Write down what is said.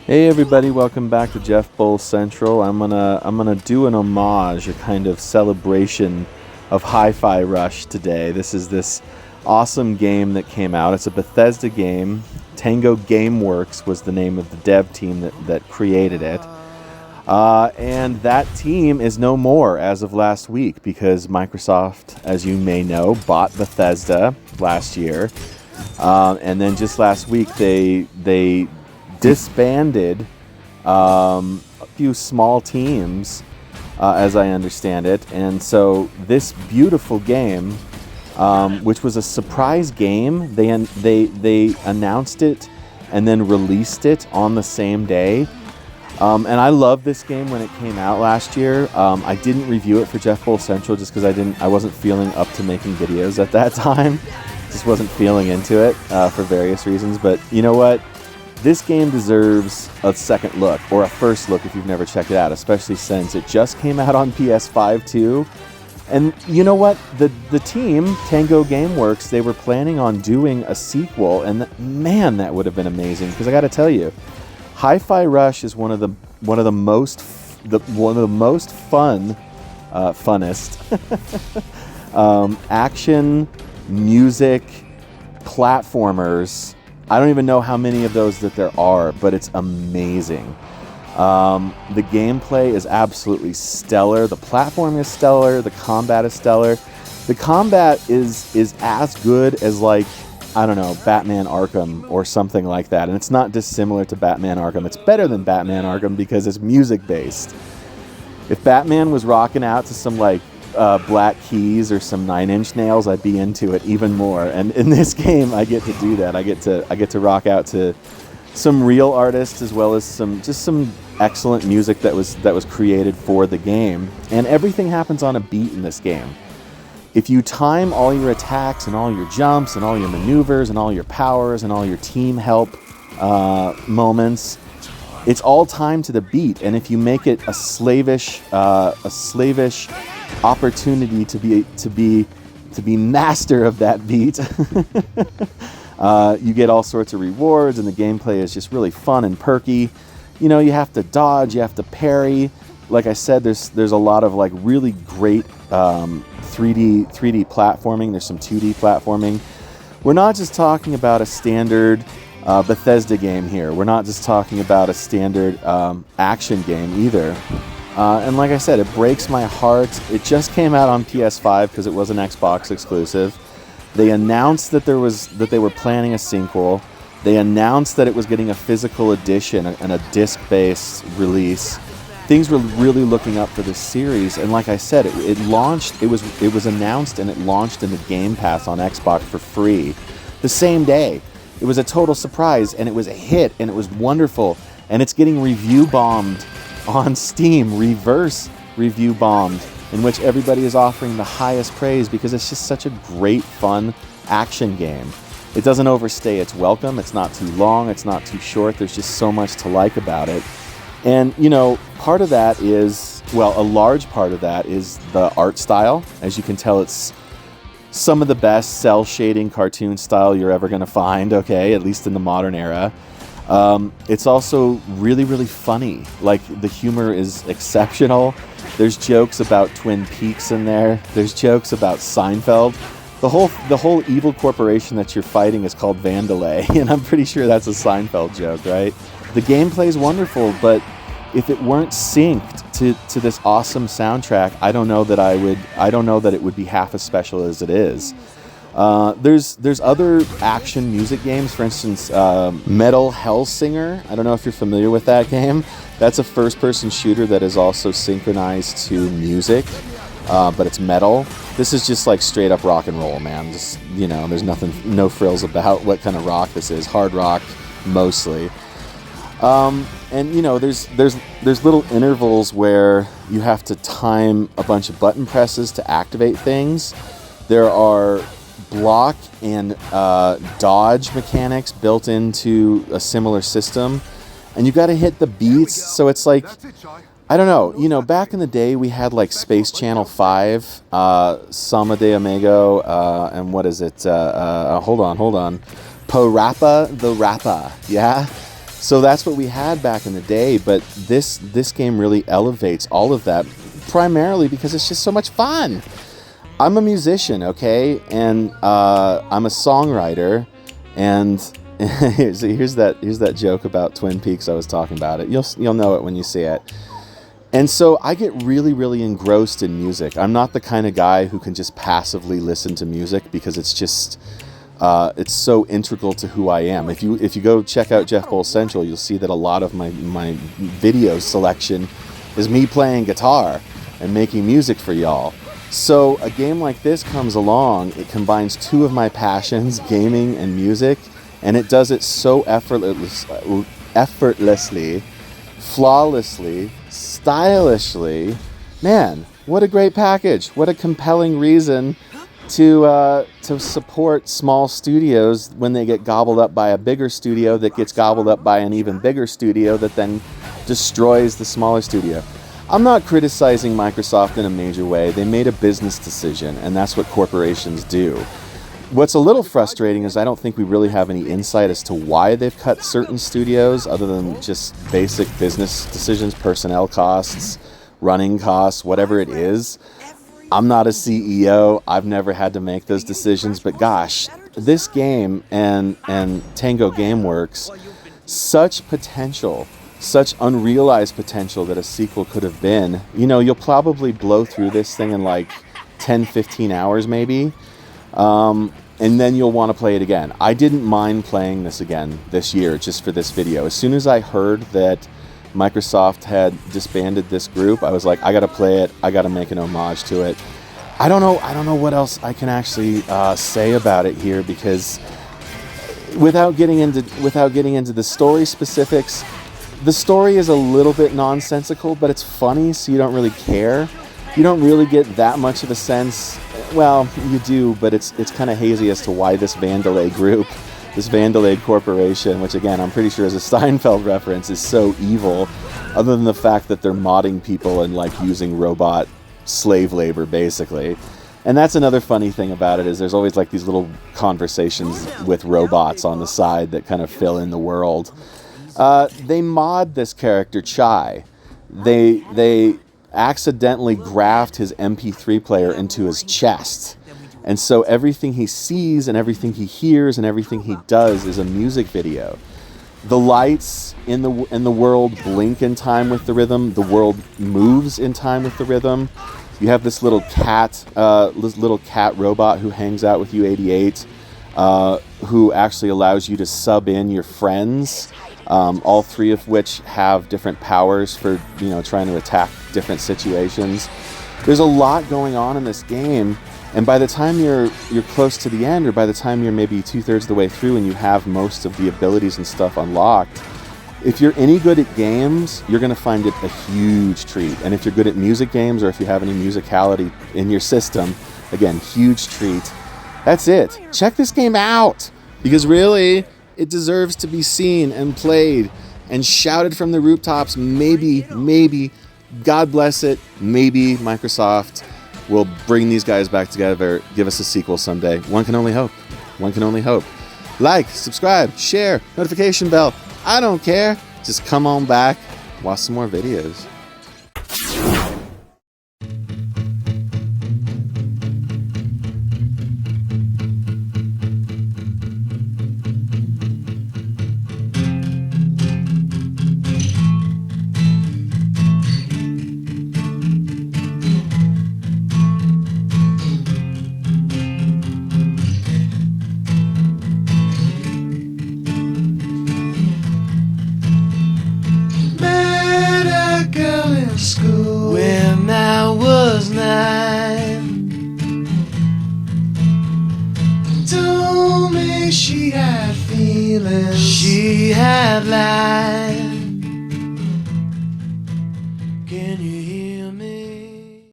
Hey everybody, welcome back to Jeff Bull Central. I'm gonna do an homage, a kind of celebration of Hi-Fi Rush today. This is this awesome game that came out. It's a Bethesda game. Tango Gameworks was the name of the dev team that created it. And that team is no more as of last week because Microsoft, as you may know, bought Bethesda last year. And then just last week they disbanded a few small teams, as I understand it. And so this beautiful game, which was a surprise game, they announced it and then released it on the same day. And I loved this game when it came out last year. I didn't review it for Jeff Bull Central just because I wasn't feeling up to making videos at that time. Just wasn't feeling into it for various reasons. But you know what? This game deserves a second look, or a first look if you've never checked it out, especially since it just came out on PS5 too. And you know what? The team, Tango Gameworks, they were planning on doing a sequel, and man, that would have been amazing. Because I got to tell you, Hi-Fi Rush is one of the most funnest action music platformers. I don't even know how many of those that there are, but it's amazing. The gameplay is absolutely stellar. The platform is stellar. The combat is stellar. The combat is as good as, like, I don't know, Batman Arkham or something like that. And it's not dissimilar to Batman Arkham. It's better than Batman Arkham because it's music-based. If Batman was rocking out to some, like, Black Keys or some Nine Inch Nails, I'd be into it even more. And in this game, I get to do that. I get to rock out to some real artists as well as some excellent music that was created for the game. And everything happens on a beat in this game. If you time all your attacks and all your jumps and all your maneuvers and all your powers and all your team help moments, it's all timed to the beat. And if you make it a slavish opportunity to be master of that beat, you get all sorts of rewards, and the gameplay is just really fun and perky. You know, you have to dodge, you have to parry. Like I said, there's a lot of, like, really great 3D platforming. There's some 2D platforming. We're not just talking about a standard Bethesda game here. We're not just talking about a standard action game either. And like I said, it breaks my heart. It just came out on PS5 because it was an Xbox exclusive. They announced that they were planning a sequel. They announced that it was getting a physical edition and a disc-based release. Things were really looking up for this series, and like I said, it launched. It was announced and it launched in the Game Pass on Xbox for free the same day. It was a total surprise, and it was a hit, and it was wonderful, and it's getting review bombed on Steam, reverse review bombed, in which everybody is offering the highest praise because it's just such a great, fun action game. It doesn't overstay its welcome. It's not too long. It's not too short. There's just so much to like about it. And, you know, part of that is, well, a large part of that is the art style. As you can tell, it's some of the best cell shading cartoon style you're ever going to find, okay, at least in the modern era. It's also really, really funny. Like, the humor is exceptional. There's jokes about Twin Peaks in there. There's jokes about Seinfeld. The whole evil corporation that you're fighting is called Vandalay, and I'm pretty sure that's a Seinfeld joke, right? The gameplay is wonderful, but if it weren't synced to this awesome soundtrack, I don't know that it would be half as special as it is. There's other action music games, for instance, Metal Hellsinger. I don't know if you're familiar with that game. That's a first-person shooter that is also synchronized to music, but it's metal. This is just like straight up rock and roll, man. Just, you know, there's no frills about what kind of rock this is. Hard rock, mostly. And you know, there's little intervals where you have to time a bunch of button presses to activate things. There are block and dodge mechanics built into a similar system, and you got to hit the beats. So it's like, I don't know, you know, back in the day we had like Space Channel 5, Sama de Amigo, and what is it? Hold on. Parappa the Rappa, yeah? So that's what we had back in the day, but this game really elevates all of that, primarily because it's just so much fun. I'm a musician, okay, and I'm a songwriter, and here's that joke about Twin Peaks I was talking about. You'll know it when you see it. And so I get really, really engrossed in music. I'm not the kind of guy who can just passively listen to music because it's just it's so integral to who I am. If you go check out Jeff Bowl Central, you'll see that a lot of my video selection is me playing guitar and making music for y'all. So a game like this comes along, it combines two of my passions, gaming and music, and it does it so effortlessly, flawlessly, stylishly. Man, what a great package. What a compelling reason to support small studios when they get gobbled up by a bigger studio that gets gobbled up by an even bigger studio that then destroys the smaller studio. I'm not criticizing Microsoft in a major way. They made a business decision, and that's what corporations do. What's a little frustrating is I don't think we really have any insight as to why they've cut certain studios, other than just basic business decisions, personnel costs, running costs, whatever it is. I'm not a CEO. I've never had to make those decisions, but gosh, this game and Tango Gameworks, such potential, such unrealized potential that a sequel could have been. You know, you'll probably blow through this thing in like 10, 15 hours maybe. And then you'll want to play it again. I didn't mind playing this again this year just for this video. As soon as I heard that Microsoft had disbanded this group, I was like, I gotta play it. I gotta make an homage to it. I don't know what else I can actually say about it here, because without getting into the story specifics, the story is a little bit nonsensical, but it's funny, so you don't really care. You don't really get that much of a sense. Well, you do, but it's kind of hazy as to why this Vandelay group, this Vandelay corporation, which again I'm pretty sure is a Steinfeld reference, is so evil, other than the fact that they're modding people and like using robot slave labor basically. And that's another funny thing about it, is there's always like these little conversations with robots on the side that kind of fill in the world. They mod this character Chai. They accidentally graft his MP3 player into his chest. And so everything he sees and everything he hears and everything he does is a music video. The lights in the world blink in time with the rhythm. The world moves in time with the rhythm. You have this little cat robot who hangs out with you, 88, who actually allows you to sub in your friends. All three of which have different powers for, trying to attack different situations. There's a lot going on in this game, and by the time you're close to the end, or by the time you're maybe 2/3 of the way through and you have most of the abilities and stuff unlocked, if you're any good at games, you're going to find it a huge treat. And if you're good at music games, or if you have any musicality in your system, again, huge treat. That's it. Check this game out, because really, it deserves to be seen and played and shouted from the rooftops. Maybe, God bless it, maybe Microsoft will bring these guys back together, give us a sequel someday. One can only hope. One can only hope. Like, subscribe, share, notification bell. I don't care. Just come on back, watch some more videos. School when I was 9, told me she had feelings, she had lied.